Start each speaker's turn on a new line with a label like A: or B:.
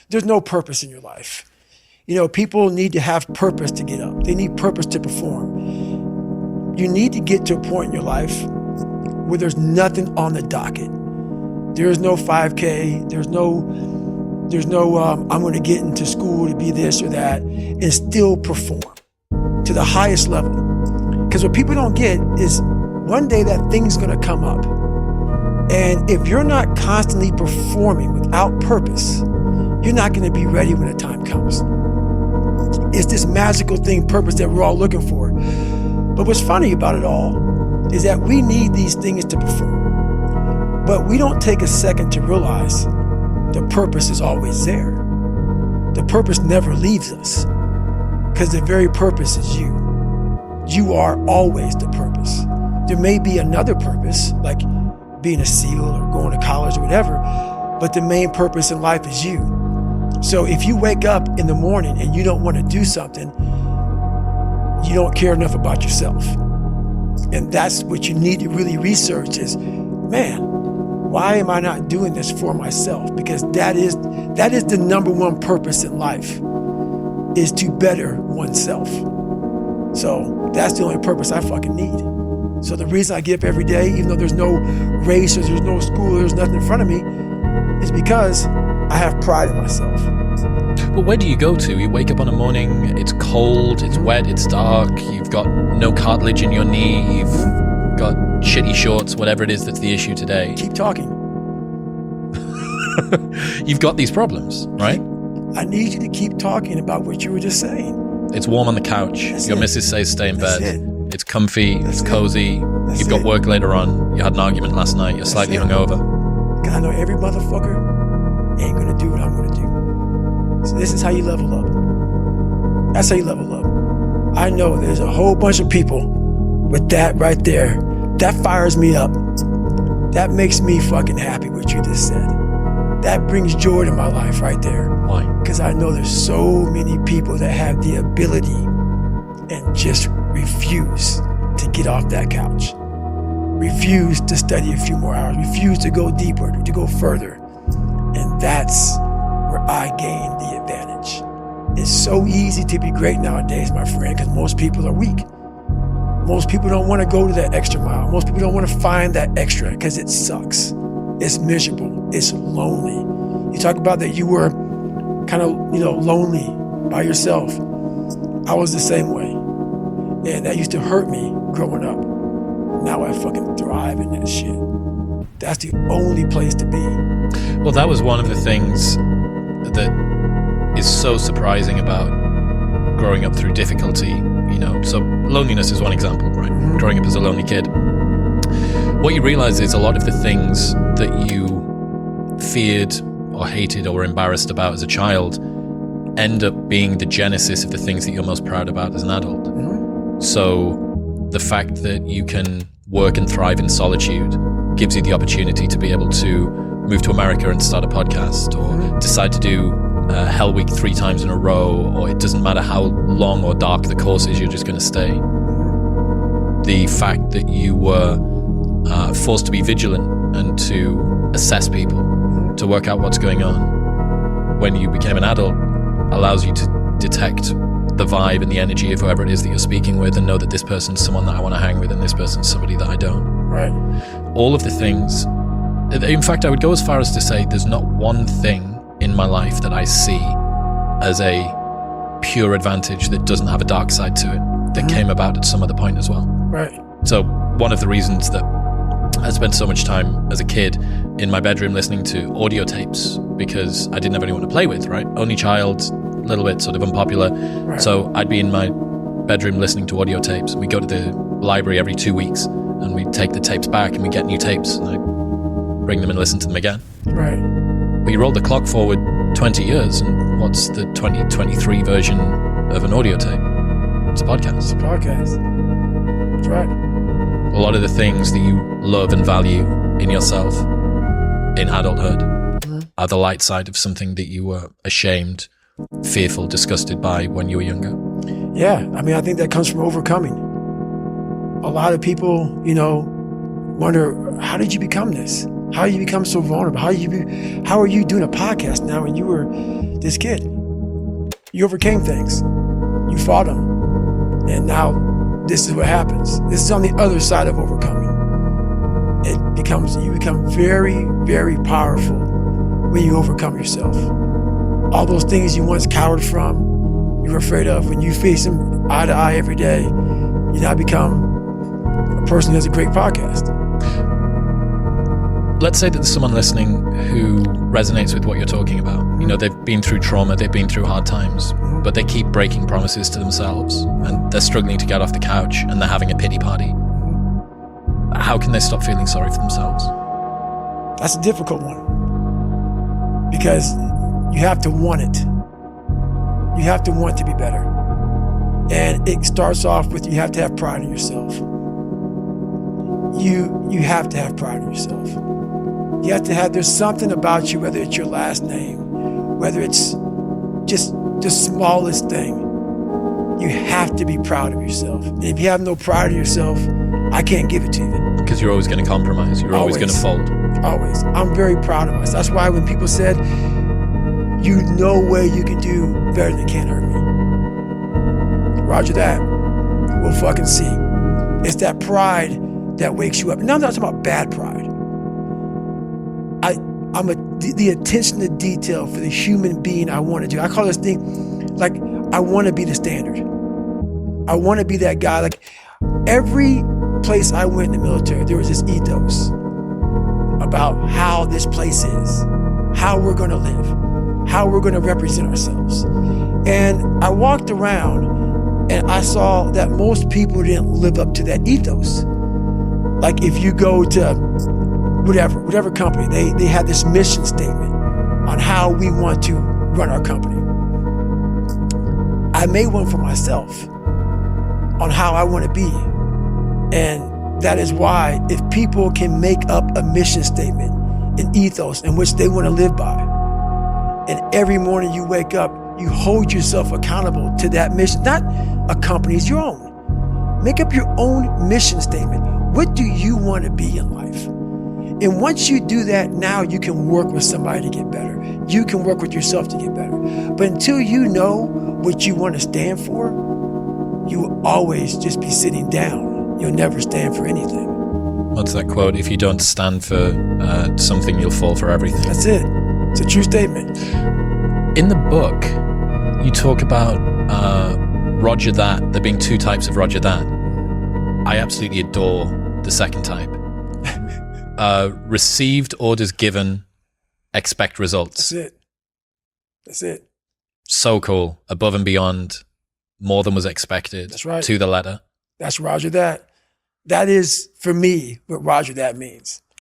A: there's no purpose in your life. You know, people need to have purpose to get up. They need purpose to perform. You need to get to a point in your life where there's nothing on the docket. There is no 5K. There's no I'm going to get into school to be this or that and still perform to the highest level. Because what people don't get is one day that thing's going to come up. And if you're not constantly performing without purpose, you're not going to be ready when the time comes. It's this magical thing, purpose, that we're all looking for. But what's funny about it all is that we need these things to perform. But we don't take a second to realize the purpose is always there. The purpose never leaves us because the very purpose is you. You are always the purpose. There may be another purpose, like being a SEAL or going to college or whatever, but the main purpose in life is you. So if you wake up in the morning and you don't want to do something, you don't care enough about yourself. And that's what you need to really research is, man, why am I not doing this for myself? Because that is the number one purpose in life, is to better oneself. So that's the only purpose I fucking need. So the reason I get up every day, even though there's no race or there's no school, there's nothing in front of me, is because I have pride in myself.
B: But where do you go to? You wake up on a morning, it's cold, it's wet, it's dark, you've got no cartilage in your knee, you've got shitty shorts, whatever it is that's the issue today.
A: Keep talking.
B: You've got these problems, right?
A: I need you to keep talking about what you were just saying.
B: It's warm on the couch.
A: That's
B: Your
A: it.
B: missus says stay in
A: That's
B: bed.
A: it.
B: It's comfy,
A: That's
B: it's
A: it.
B: cozy.
A: That's
B: You've got
A: it.
B: work later on. You had an argument last night. You're slightly
A: it.
B: hungover.
A: Because I know every motherfucker ain't gonna do what I'm gonna do. So this is how you level up. That's how you level up. I know there's a whole bunch of people with that right there. That fires me up. That makes me fucking happy what you just said. That brings joy to my life right there.
B: Why?
A: Because I know there's so many people that have the ability and just refuse to get off that couch. Refuse to study a few more hours. Refuse to go deeper, to go further. And that's where I gain the advantage. It's so easy to be great nowadays, my friend, because most people are weak. Most people don't want to go to that extra mile. Most people don't want to find that extra because it sucks. It's miserable. It's lonely. You talk about that you were kind of, lonely by yourself. I was the same way. And that used to hurt me growing up. Now I fucking thrive in that shit. That's the only place to be.
B: Well, that was one of the things that is so surprising about growing up through difficulty, So loneliness is one example, right?
A: Mm-hmm.
B: Growing up as a lonely kid. What you realize is a lot of the things that you feared or hated or were embarrassed about as a child end up being the genesis of the things that you're most proud about as an adult.
A: Mm-hmm.
B: So the fact that you can work and thrive in solitude gives you the opportunity to be able to move to America and start a podcast, or decide to do Hell Week 3 times in a row, or it doesn't matter how long or dark the course is, you're just going to stay. The fact that you were forced to be vigilant and to assess people, to work out what's going on when you became an adult, allows you to detect the vibe and the energy of whoever it is that you're speaking with, and know that this person's someone that I want to hang with and this person's somebody that I don't.
A: Right.
B: All of the things. In fact, I would go as far as to say there's not one thing in my life that I see as a pure advantage that doesn't have a dark side to it, that came about at some other point as well.
A: Right.
B: So one of the reasons that I spent so much time as a kid in my bedroom listening to audio tapes, because I didn't have anyone to play with, right? Only child, a little bit sort of unpopular. Right. So I'd be in my bedroom listening to audio tapes. We go to the library every 2 weeks and we take the tapes back and we get new tapes, and I bring them and listen to them again.
A: Right.
B: But you roll the clock forward 20 years, and what's the 2023 version of an audio tape? It's a podcast.
A: It's a podcast. That's right.
B: A lot of the things that you love and value in yourself in adulthood are the light side of something that you were ashamed, fearful, disgusted by when you were younger.
A: Yeah, I think that comes from overcoming. A lot of people, wonder, how did you become this? How you become so vulnerable? How are you doing a podcast now when you were this kid? You overcame things. You fought them. And now this is what happens. This is on the other side of overcoming. You become very, very powerful when you overcome yourself. All those things you once cowered from, you were afraid of, when you face them eye to eye every day, you now become a person who has a great podcast.
B: Let's say that there's someone listening who resonates with what you're talking about. You know, they've been through trauma, they've been through hard times, but they keep breaking promises to themselves, and they're struggling to get off the couch, and they're having a pity party. How can they stop feeling sorry for themselves?
A: That's a difficult one, because you have to want it. You have to want to be better. And it starts off with, you have to have pride in yourself. You have to have pride in yourself. You have to have, there's something about you, whether it's your last name, whether it's just the smallest thing, you have to be proud of yourself. And if you have no pride in yourself, I can't give it to you.
B: Because you're always going to compromise. You're always going to fold.
A: Always. I'm very proud of myself. That's why when people said, you no way you can do better than Can't Hurt Me. Roger that. We'll fucking see. It's that pride that wakes you up. Now I'm not talking about bad pride. The attention to detail for the human being I want to do. I call this thing, like, I want to be the standard. I want to be that guy. Like, every place I went in the military, there was this ethos about how this place is, how we're going to live, how we're going to represent ourselves. And I walked around and I saw that most people didn't live up to that ethos. Like, if you go to whatever company, they had this mission statement on how we want to run our company. I made one for myself on how I want to be. And that is why, if people can make up a mission statement, an ethos in which they want to live by, and every morning you wake up, you hold yourself accountable to that mission, not a company's, your own. Make up your own mission statement. What do you want to be in life? And once you do that, now you can work with somebody to get better. You can work with yourself to get better. But until you know what you want to stand for, you will always just be sitting down. You'll never stand for anything.
B: What's that quote? If you don't stand for something, you'll fall for everything.
A: That's it. It's a true statement.
B: In the book, you talk about Roger that, there being two types of Roger that. I absolutely adore the second type. Received orders given, expect results.
A: That's it.
B: So cool. Above and beyond, more than was expected.
A: That's right.
B: To the letter.
A: That's Roger that. That is, for me, what Roger that means.